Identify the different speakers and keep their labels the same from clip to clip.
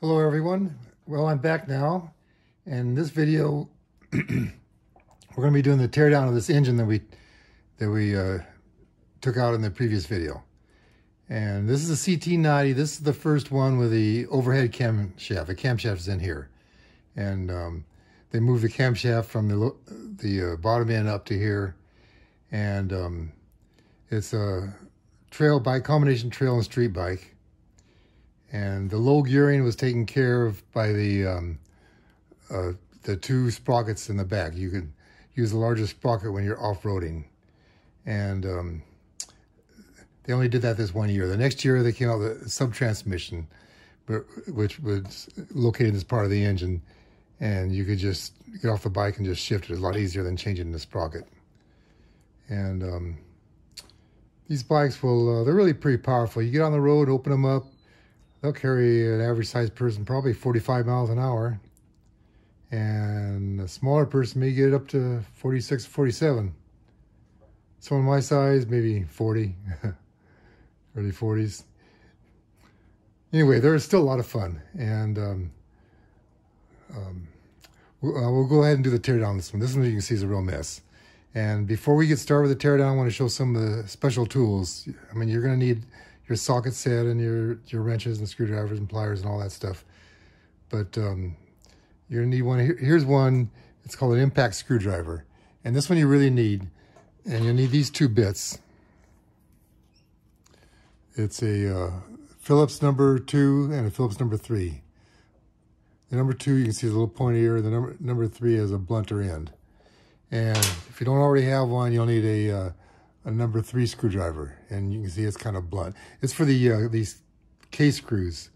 Speaker 1: Hello everyone. Well, I'm back now, and in this video we're going to be doing the teardown of this engine that we took out in the previous video. And this is a CT90. This is the first one with the overhead camshaft. The camshaft is in here, and they moved the camshaft from the bottom end up to here, and it's a trail bike, combination trail and street bike. And the low gearing was taken care of by the two sprockets in the back. You could use the larger sprocket when you're off-roading. And they only did that this 1 year. The next year they came out with a sub-transmission, which was located as part of the engine. And you could just get off the bike and just shift it. It's a lot easier than changing the sprocket. And these bikes they're really pretty powerful. You get on the road, open them up, they'll carry an average sized person probably 45 miles an hour. And a smaller person may get up to 46, 47. Someone my size, maybe 40, early 40s. Anyway, they're still a lot of fun. And we'll go ahead and do the teardown on this one. This one you can see is a real mess. And before we get started with the teardown, I want to show some of the special tools. I mean, you're going to need your socket set and your wrenches and screwdrivers and pliers and all that stuff. But you're going to need one. Here's one. It's called an impact screwdriver. And this one you really need. And you'll need these two bits. It's a Phillips number 2 and a Phillips number 3. The number 2 you can see is a little pointier. The number 3 has a blunter end. And if you don't already have one, you'll need a number 3 screwdriver, and you can see it's kind of blunt. It's for these case screws,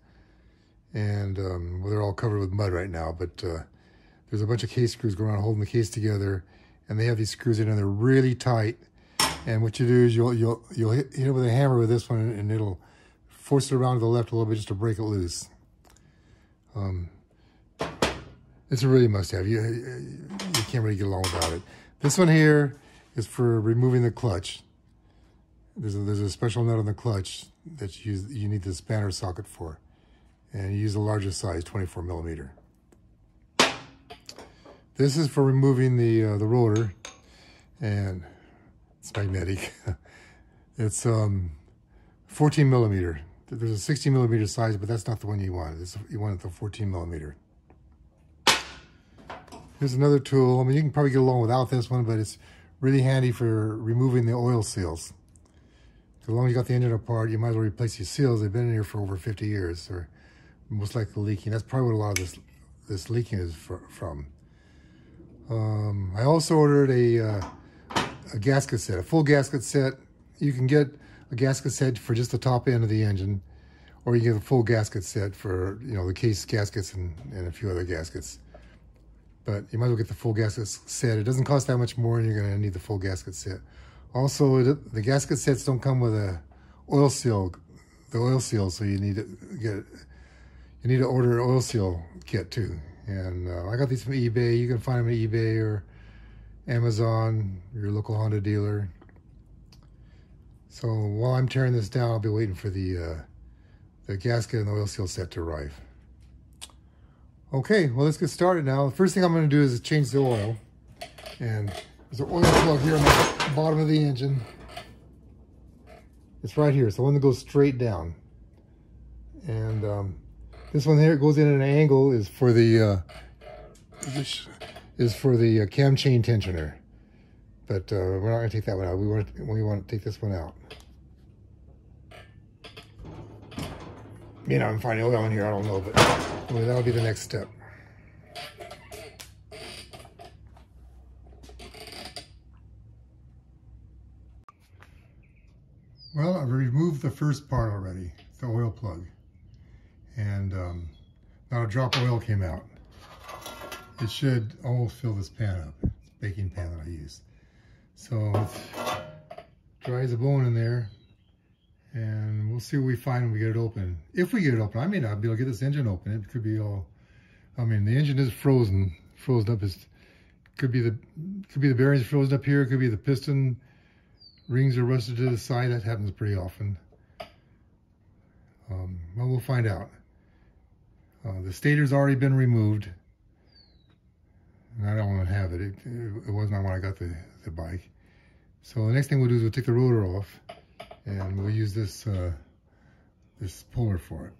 Speaker 1: and well, they're all covered with mud right now, but there's a bunch of case screws going around holding the case together, and they have these screws in and they're really tight. And what you do is you'll hit it with a hammer with this one, and it'll force it around to the left a little bit just to break it loose. It's a really must-have. You can't really get along without it. This one here is for removing the clutch. There's a special nut on the clutch that you need the spanner socket for, and you use the larger size, 24 millimeter. This is for removing the rotor, and it's magnetic. It's 14 millimeter. There's a 16 millimeter size, but that's not the one you want. You want the 14 millimeter. Here's another tool. I mean, you can probably get along without this one, but it's really handy for removing the oil seals. As long as you got the engine apart, you might as well replace these seals. They've been in here for over 50 years. They're most likely leaking. That's probably what a lot of this leaking is from. I also ordered a gasket set, a full gasket set. You can get a gasket set for just the top end of the engine, or you get a full gasket set for the case gaskets and a few other gaskets. But you might as well get the full gasket set. It doesn't cost that much more, and you're going to need the full gasket set. Also, the gasket sets don't come with the oil seal, so you need to order an oil seal kit too. And I got these from eBay. You can find them at eBay or Amazon, your local Honda dealer. So while I'm tearing this down, I'll be waiting for the gasket and the oil seal set to arrive. Okay, well, let's get started now. The first thing I'm going to do is change the oil. And there's an oil plug here on the bottom of the engine. It's right here. It's the one that goes straight down. And this one here goes in at an angle is for the cam chain tensioner. But we're not going to take that one out. We want to take this one out. I'm finding oil in here. I don't know, but anyway, that'll be the next step. Well, I've removed the first part already, the oil plug, and not a drop of oil came out. It should almost fill this pan up. It's a baking pan that I use. So it's dry as a bone in there. And we'll see what we find when we get it open. If we get it open, I may not be able to get this engine open. It could be all, the engine is frozen up. Could be the bearings frozen up here. It could be the piston rings are rusted to the side. That happens pretty often. Well, we'll find out. The stator's already been removed, and I don't want to have it. It was not when I got the bike. So the next thing we'll do is we'll take the rotor off, and we'll use this this puller for it.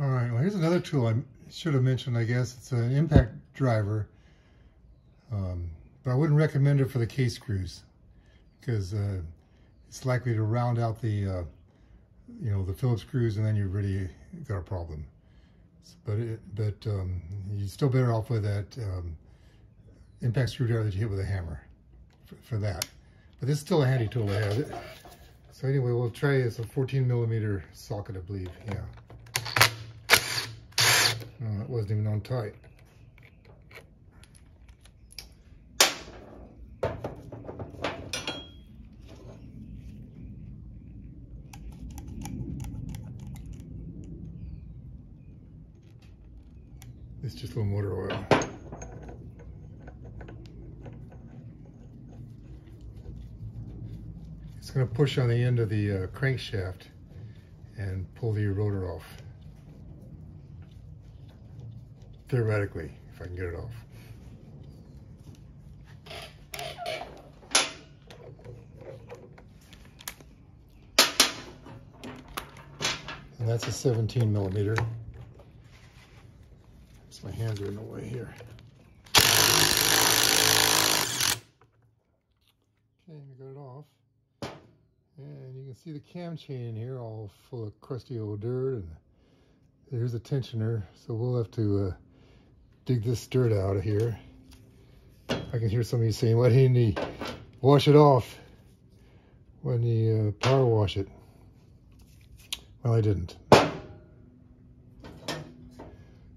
Speaker 1: All right, well, here's another tool I should have mentioned, I guess. It's an impact driver, but I wouldn't recommend it for the case screws because it's likely to round out the, you know, the Phillips screws, and then you've really got a problem. But you're still better off with that impact screwdriver that you hit with a hammer for that. But this is still a handy tool to have. So anyway, we'll try this, a 14mm socket, I believe. Yeah. Oh, that wasn't even on tight. It's just a little motor oil. It's going to push on the end of the crankshaft and pull the rotor off. Theoretically, if I can get it off. And that's a 17mm. My hands are in the way here. Okay, we got it off. And you can see the cam chain in here all full of crusty old dirt. And there's a tensioner, so we'll have to dig this dirt out of here. I can hear somebody saying, why didn't he wash it off when he power wash it? Well, I didn't.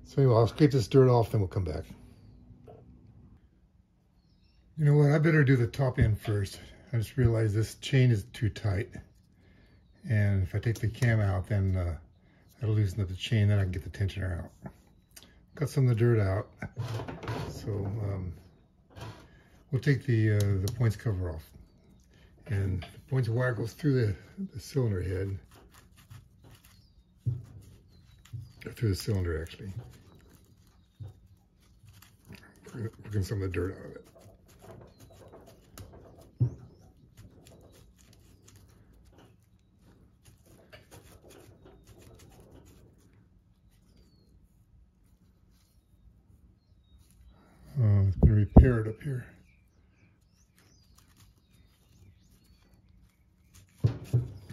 Speaker 1: So anyway, I'll scrape this dirt off, then we'll come back. You know what, I better do the top end first. I just realized this chain is too tight. And if I take the cam out, then that'll loosen up the chain, then I can get the tensioner out. Got some of the dirt out. So we'll take the points cover off. And the points wire goes through the cylinder head. Or through the cylinder, actually. Working some of the dirt out of it. It's been repaired up here.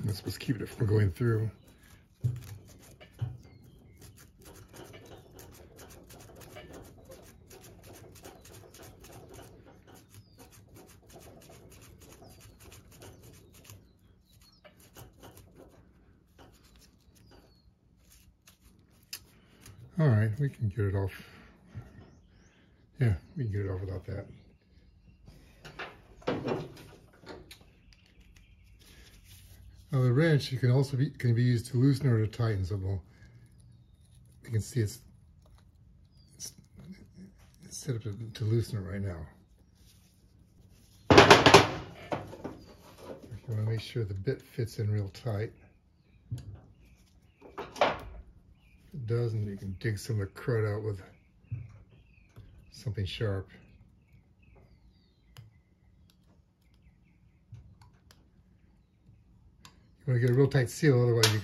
Speaker 1: That's supposed to keep it from going through. All right, we can get it off. Yeah, we can get it off without that. Now the wrench can also be used to loosen or to tighten. So you can see it's set up to loosen it right now. You want to make sure the bit fits in real tight. It doesn't, you can dig some of the crud out with something sharp. You want to get a real tight seal, otherwise you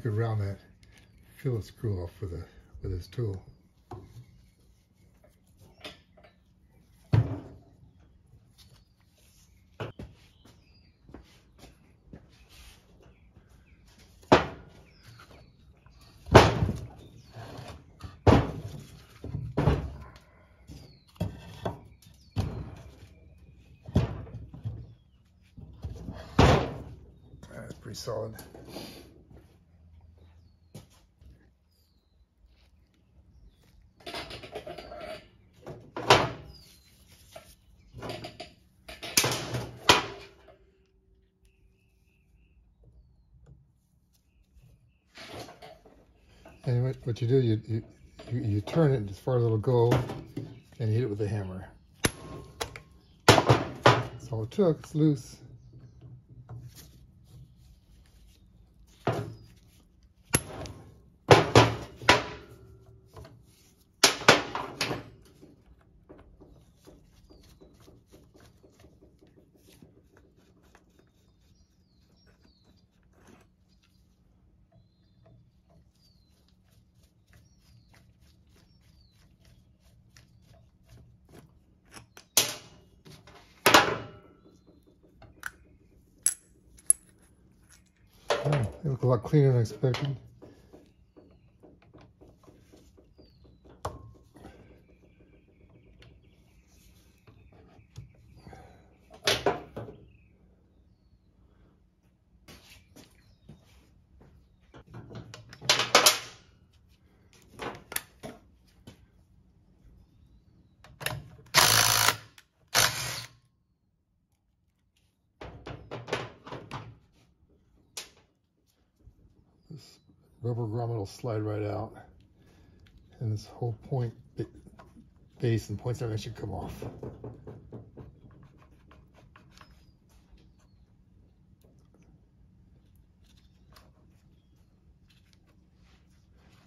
Speaker 1: can round that Phillips screw off with this tool. That's pretty solid. And what you do, you turn it as far as it'll go, and you hit it with a hammer. That's all it took. It's loose. Oh, they look a lot cleaner than I expected. This rubber grommet will slide right out, and this whole point base and points everything should come off.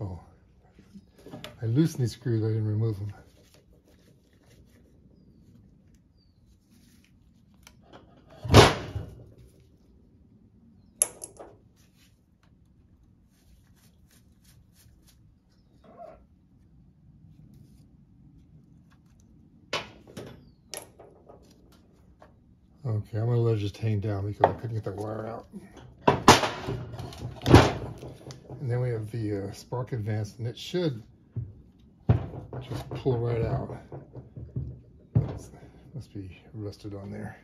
Speaker 1: Oh, I loosened these screws, I didn't remove them. Okay, I'm gonna let it just hang down because I couldn't get that wire out. And then we have the spark advance, and it should just pull right out. Must be rusted on there.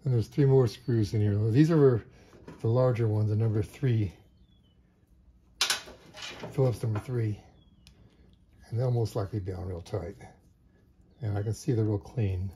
Speaker 1: And there's 3 more screws in here. These are the larger ones, the number 3. Phillips number 3. And they'll most likely be on real tight. And I can see they're real clean.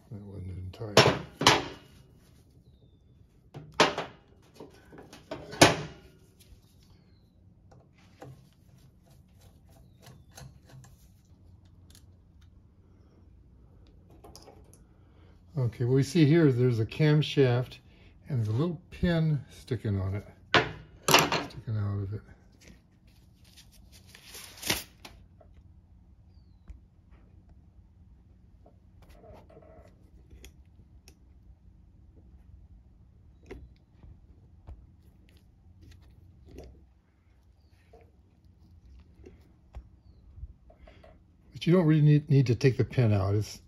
Speaker 1: That wasn't in tight. Okay, what we see here is there's a camshaft and there's a little pin sticking on it, sticking out of it. But you don't really need to take the pin out. It's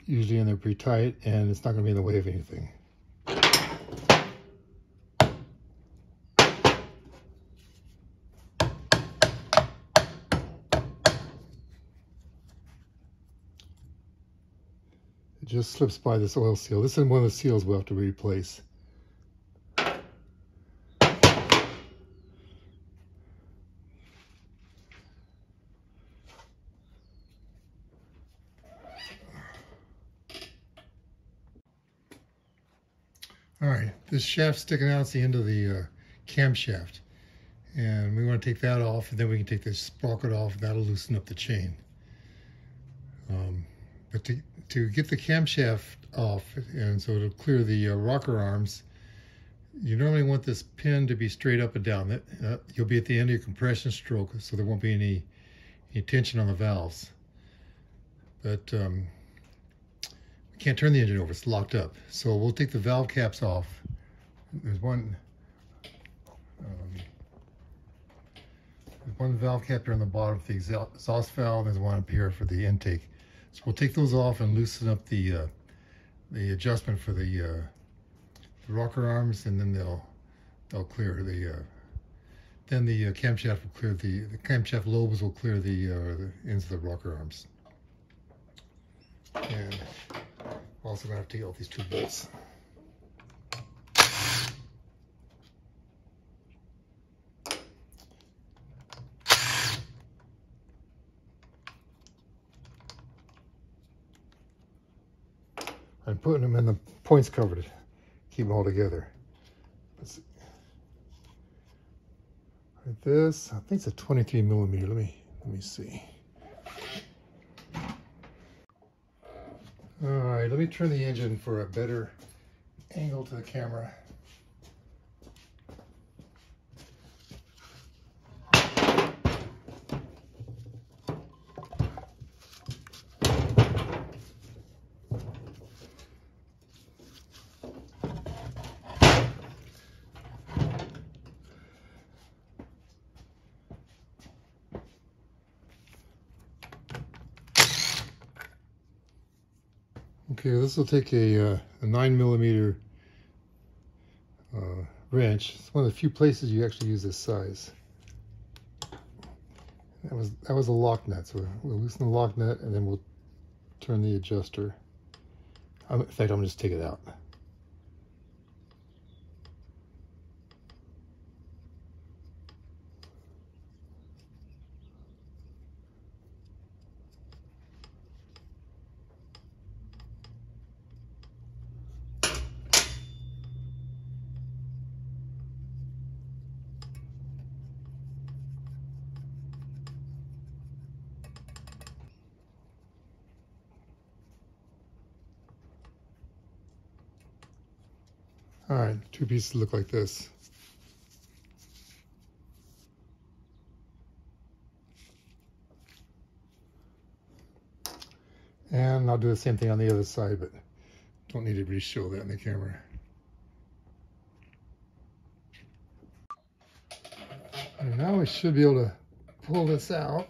Speaker 1: usually in there pretty tight, and it's not going to be in the way of anything. It just slips by this oil seal. This is one of the seals we'll have to replace. All right, this shaft sticking out is the end of the camshaft, and we want to take that off, and then we can take this sprocket off. That'll loosen up the chain. But to get the camshaft off, and so to clear the rocker arms, you normally want this pin to be straight up and down. You'll be at the end of your compression stroke, so there won't be any tension on the valves. But we can't turn the engine over, it's locked up. So we'll take the valve caps off. There's one valve cap here on the bottom for the exhaust valve. There's one up here for the intake. So we'll take those off and loosen up the adjustment for the rocker arms, and then they'll clear then the camshaft will clear the camshaft lobes will clear the ends of the rocker arms. And also going to have to take out these 2 bolts. I'm putting them in the points cover to keep them all together. Let's see. Like this, I think it's a 23 millimeter. Let me see. All right, let me turn the engine for a better angle to the camera. Okay, this will take a 9 millimeter wrench. It's one of the few places you actually use this size. That was a lock nut, so we'll loosen the lock nut and then we'll turn the adjuster. In fact, I'm just take it out. All right, 2 pieces look like this. And I'll do the same thing on the other side, but don't need to really show that in the camera. And now we should be able to pull this out.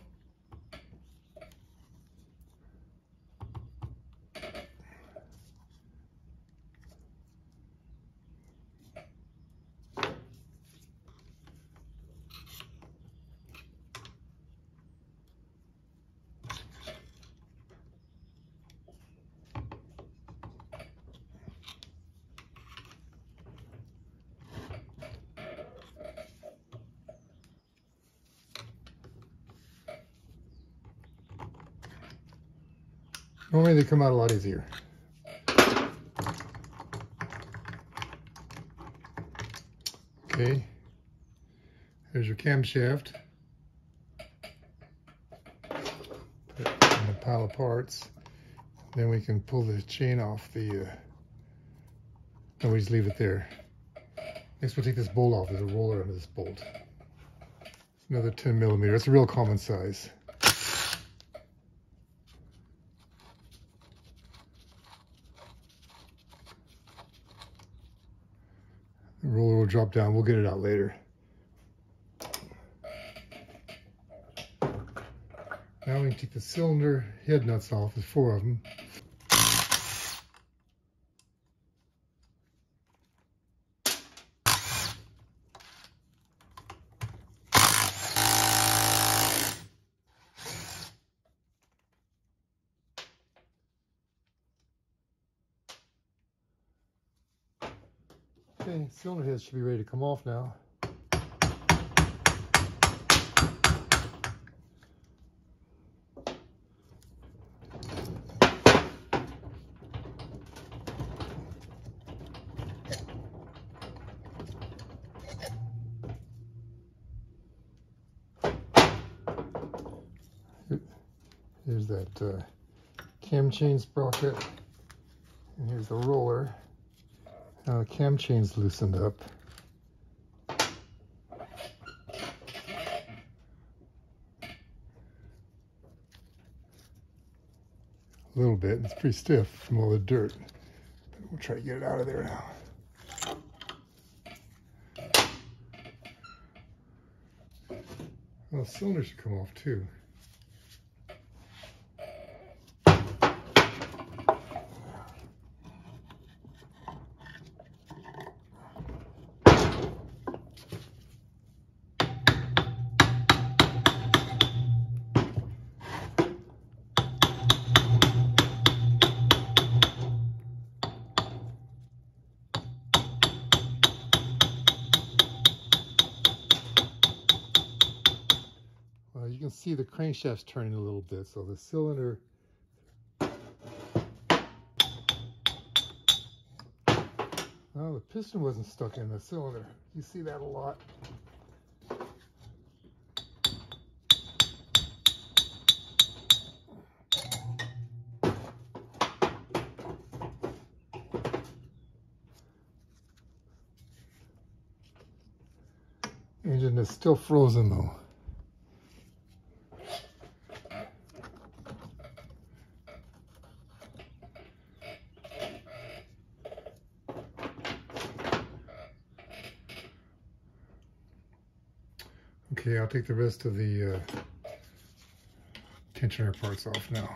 Speaker 1: Normally they come out a lot easier. Okay, there's your camshaft. Put it in a pile of parts. Then we can pull the chain off the, no, we just leave it there. Next we'll take this bolt off. There's a roller under this bolt. It's another 10 millimeter. It's a real common size. The roller will drop down. We'll get it out later. Now we can take the cylinder head nuts off. There's 4 of them. Okay, cylinder heads should be ready to come off now. Here's that cam chain sprocket, and here's the roller. Now the cam chain's loosened up. A little bit. It's pretty stiff from all the dirt. But we'll try to get it out of there now. Well, the cylinder should come off too. see the crankshaft's turning a little bit, so the cylinder. Well, the piston wasn't stuck in the cylinder. You see that a lot. Engine is still frozen though. Okay, I'll take the rest of the tensioner parts off now.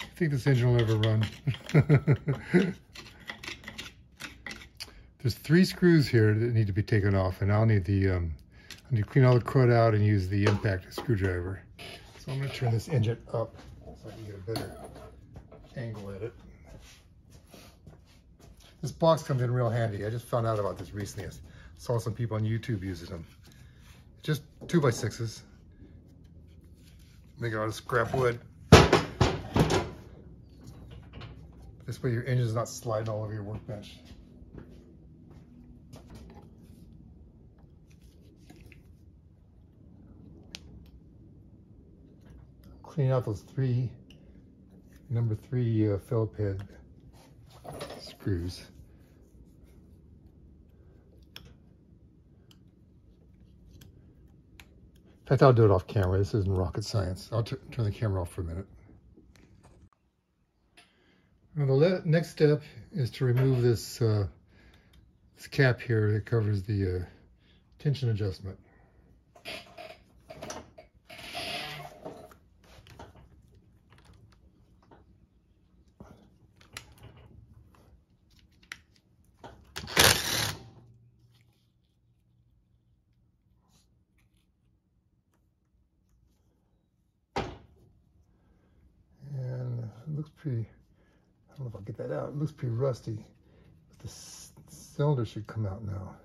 Speaker 1: I think this engine will ever run. There's 3 screws here that need to be taken off, and I'll need the I need to clean all the crud out and use the impact screwdriver. So I'm going to turn this engine up so I can get a better angle at it. This box comes in real handy. I just found out about this recently. I saw some people on YouTube using them. Just 2x6s. Make it out of scrap wood. This way your engine's not sliding all over your workbench. Clean out those number 3 Phillip head screws. In fact, I'll do it off camera. This isn't rocket science. I'll turn the camera off for a minute. Now the next step is to remove this cap here that covers the tension adjustment. And it looks pretty, I don't know if I'll get that out. It looks pretty rusty, but the cylinder should come out now.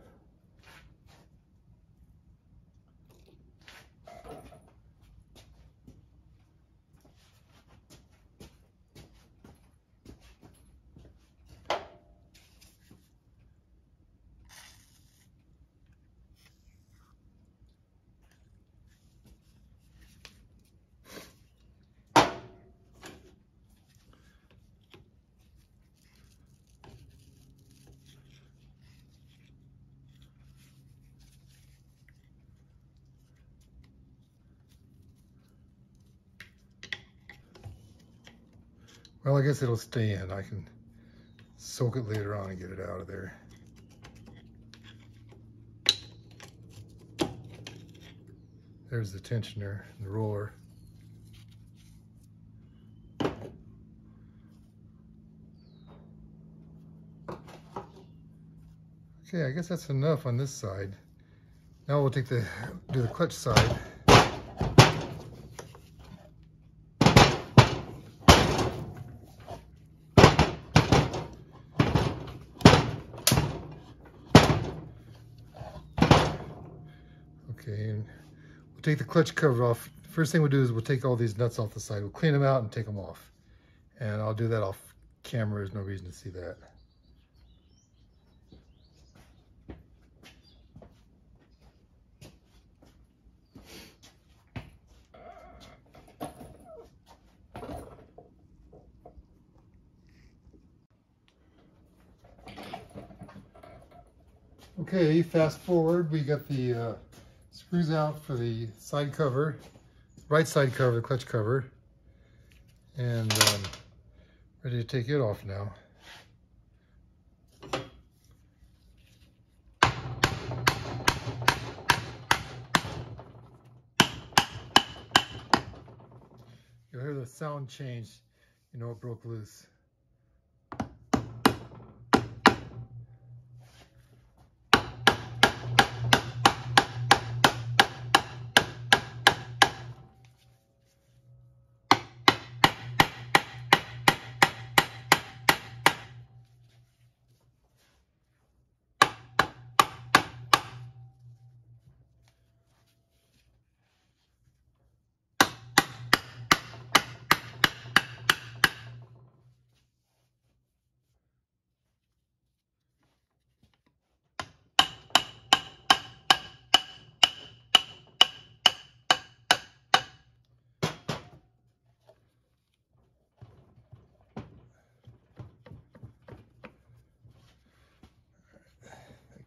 Speaker 1: Well, I guess it'll stay in. I can soak it later on and get it out of there. There's the tensioner and the roller. Okay, I guess that's enough on this side. Now we'll do the clutch side. Okay, and we'll take the clutch cover off. First thing we'll do is we'll take all these nuts off the side. We'll clean them out and take them off. And I'll do that off camera. There's no reason to see that. Okay, fast forward, we got the screws out for the side cover, right side cover, the clutch cover, and ready to take it off now. You'll hear the sound change, you know it broke loose.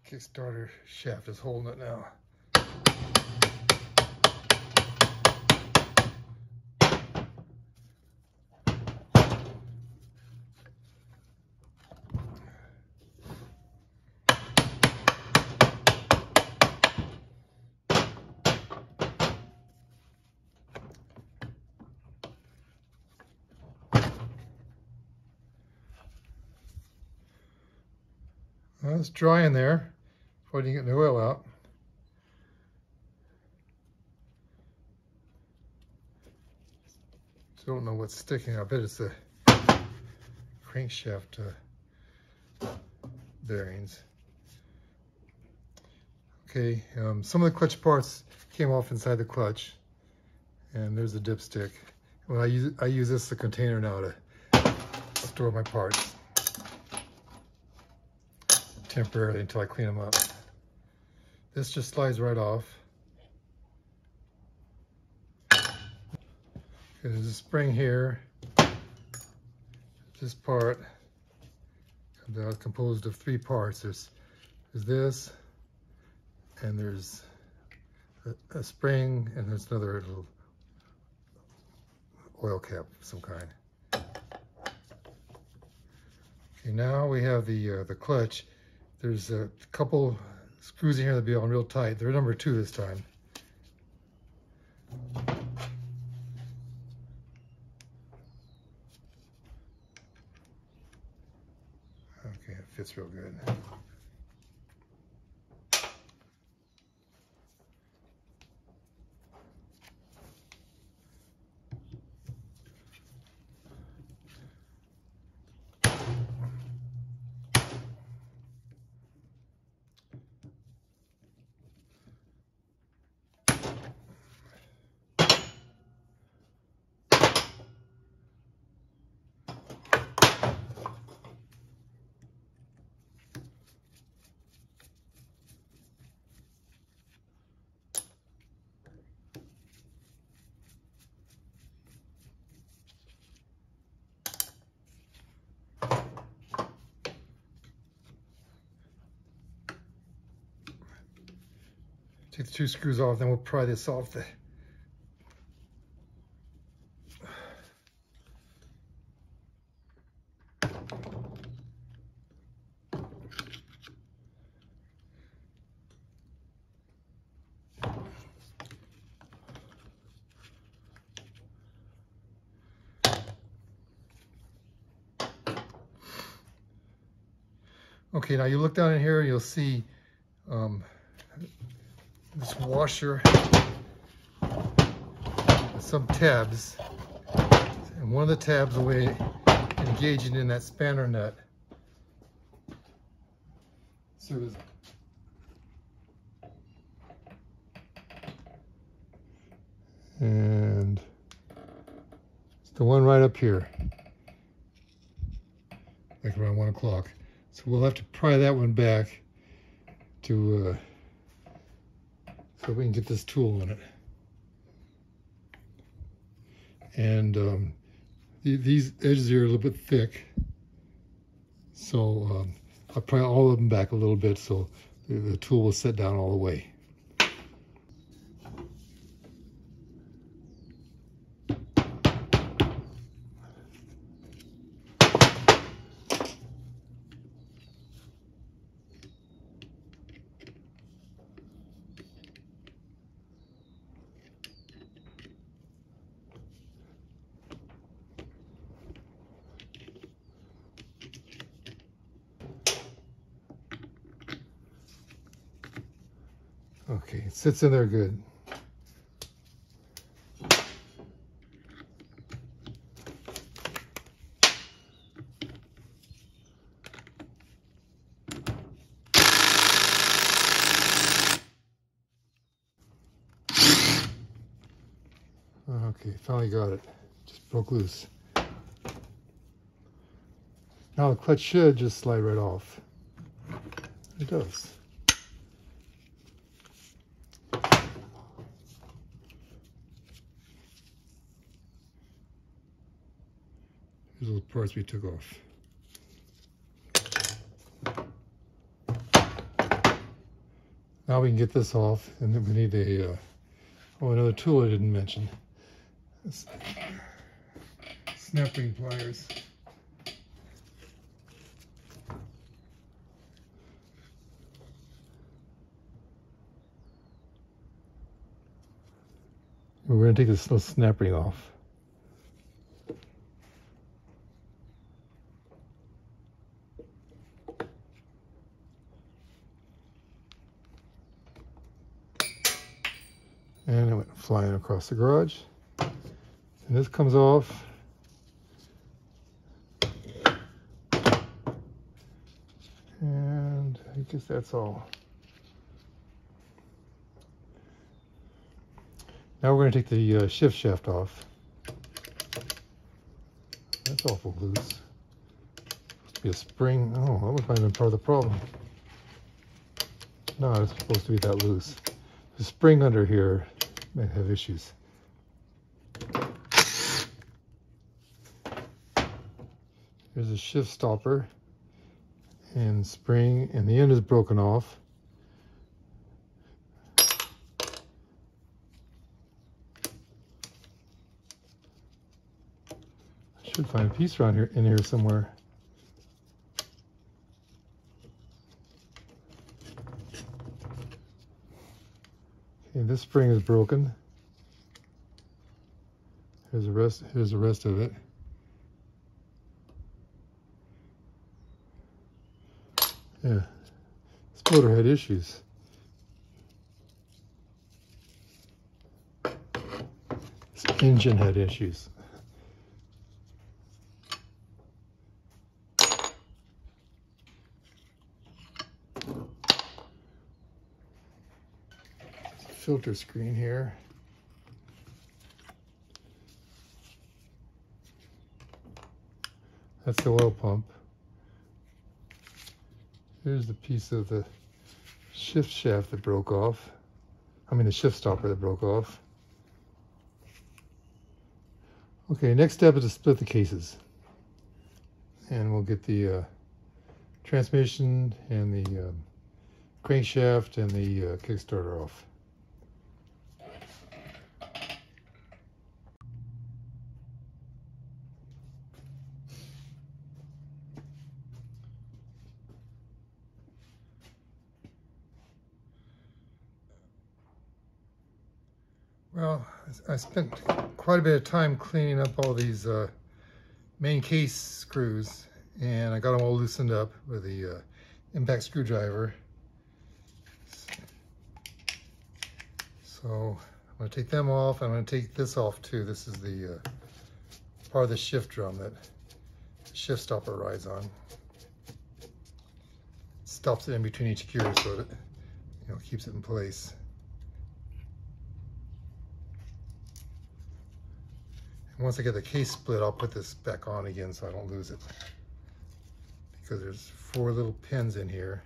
Speaker 1: Kickstarter shaft is holding it now. Well, it's dry in there before you get the oil out. Don't know what's sticking. I bet it's the crankshaft bearings. Okay, some of the clutch parts came off inside the clutch, and there's the dipstick. Well, I use this as a container now to store my parts temporarily until I clean them up. This just slides right off. There's a spring here. This part comes out composed of 3 parts. There's this, and there's a spring, and there's another little oil cap of some kind. Okay, now we have the clutch. There's a couple screws in here that be on real tight. They're number 2 this time. Okay, it fits real good. Take the 2 screws off, then we'll pry this off the Okay, now you look down in here, you'll see this washer with some tabs, and one of the tabs will be engaging in that spanner nut. So and it's the one right up here, like around 1 o'clock. So we'll have to pry that one back to so we can get this tool in it. And these edges here are a little bit thick, so I'll pry all of them back a little bit so the tool will set down all the way. Okay, it sits in there good. Okay, finally got it. Just broke loose. Now the clutch should just slide right off. It does. Here's all the parts we took off. Now we can get this off, and then we need a another tool I didn't mention. Snap ring pliers. We're going to take this little snap ring off. And it went flying across the garage. And this comes off. And I guess that's all. Now we're going to take the shift shaft off. That's awful loose. Supposed to be a spring. Oh, that might have been part of the problem. No, it's supposed to be that loose. The spring under here may have issues. There's a shift stopper and spring, and the end is broken off. I should find a piece around here, in here somewhere. Okay, this spring is broken. Here's the rest. Here's the rest of it. Yeah, this motor had issues. This engine had issues. Filter screen here. That's the oil pump. Here's the piece of the shift shaft that broke off. I mean the shift stopper that broke off. Okay, next step is to split the cases. And we'll get the transmission and the crankshaft and the kickstarter off. Well, I spent quite a bit of time cleaning up all these main case screws, and I got them all loosened up with the impact screwdriver. So I'm going to take them off. I'm going to take this off too. This is the part of the shift drum that the shift stopper rides on. It stops it in between each gear so that it keeps it in place. Once I get the case split, I'll put this back on again so I don't lose it. Because there's 4 little pins in here.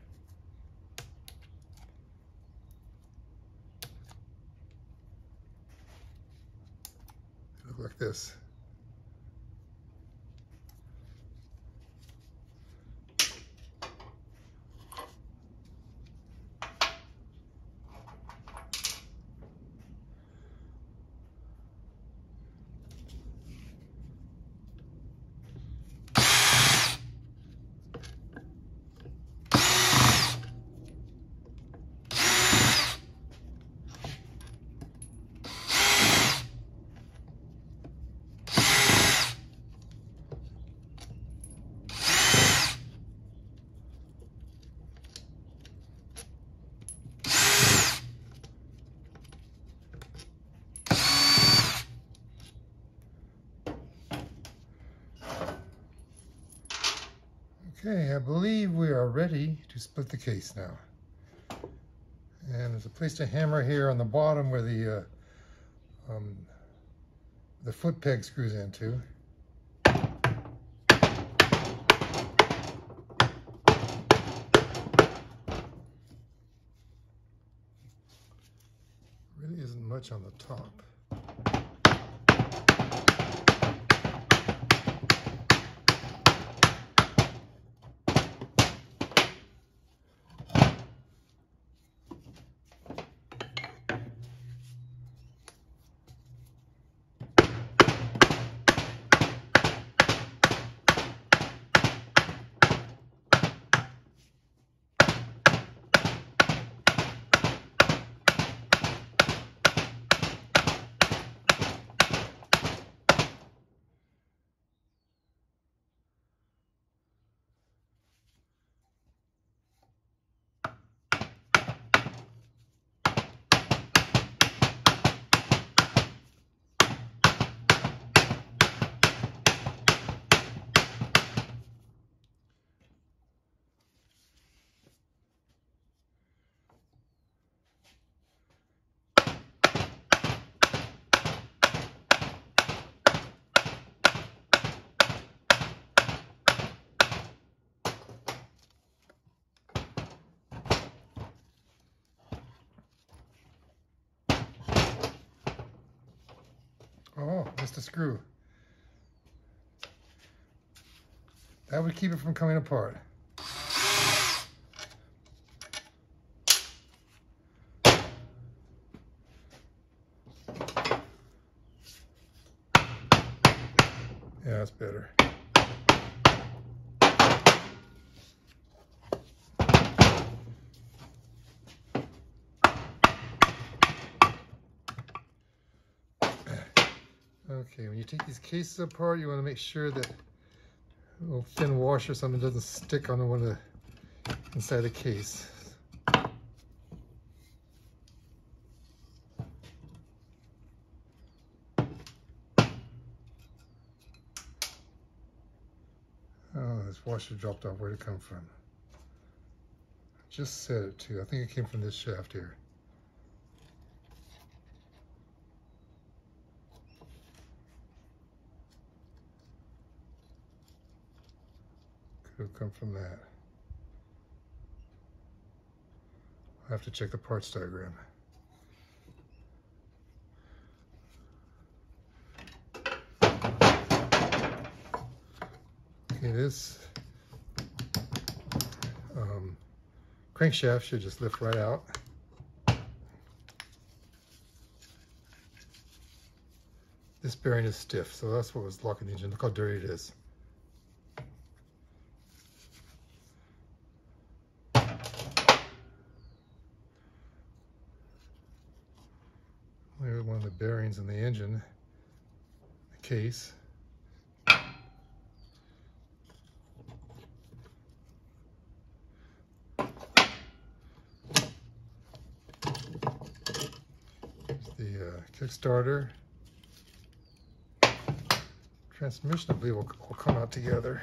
Speaker 1: They look like this. Okay, I believe we are ready to split the case now. And there's a place to hammer here on the bottom where the foot peg screws into. Really isn't much on the top. Oh, missed a screw. That would keep it from coming apart. Yeah, that's better. Okay, when you take these cases apart, you want to make sure that a little thin washer or something doesn't stick on one of the inside the case. Oh, this washer dropped off. Where'd it come from? Just set it too. I think it came from this shaft here. Could have come from that. I'll have to check the parts diagram. Okay, this crankshaft should just lift right out. This bearing is stiff, so that's what was locking the engine. Look how dirty it is. There's one of the bearings in the engine, the case. The kickstarter. Transmission, I believe, will come out together.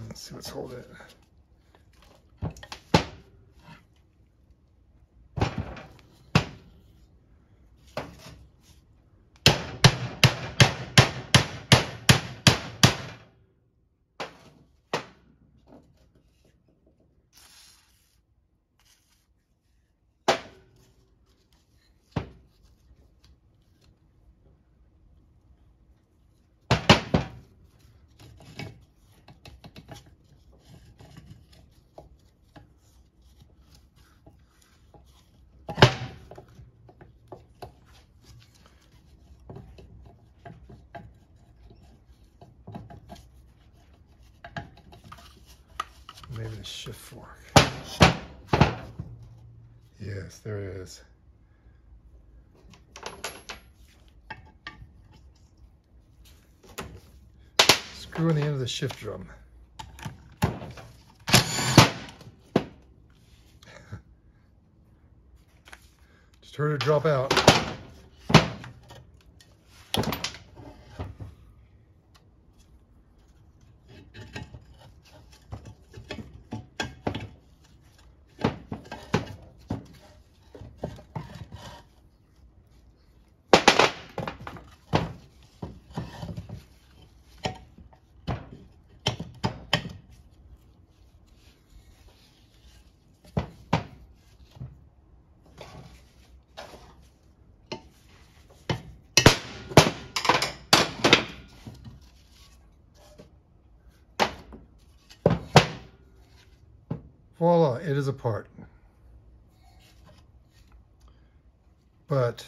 Speaker 1: Let's see what's holding it. Maybe the shift fork. Yes, there it is. Screw in the end of the shift drum. Just heard it drop out. Voila, it is apart. But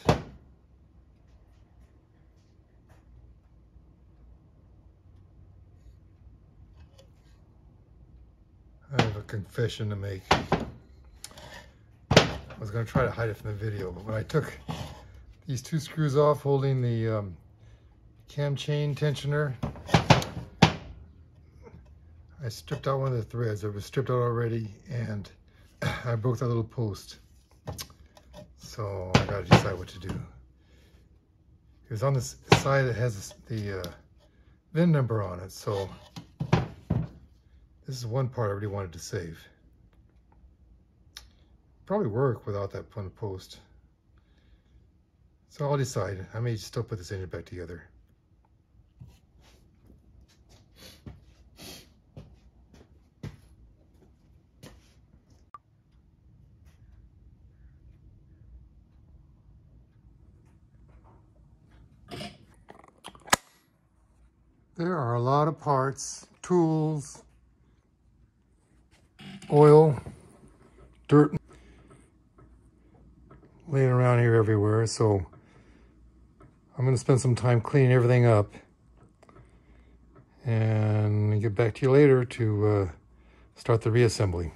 Speaker 1: confession to make. I was going to try to hide it from the video, but when I took these two screws off holding the cam chain tensioner, I stripped out one of the threads. It was stripped out already, and I broke that little post. So I got to decide what to do. It was on this side that has the VIN number on it, so this is one part I really wanted to save. Probably work without that one post. So I'll decide. I may still put this engine back together. There are a lot of parts, tools, oil, dirt laying around here everywhere, so I'm going to spend some time cleaning everything up and get back to you later to start the reassembly.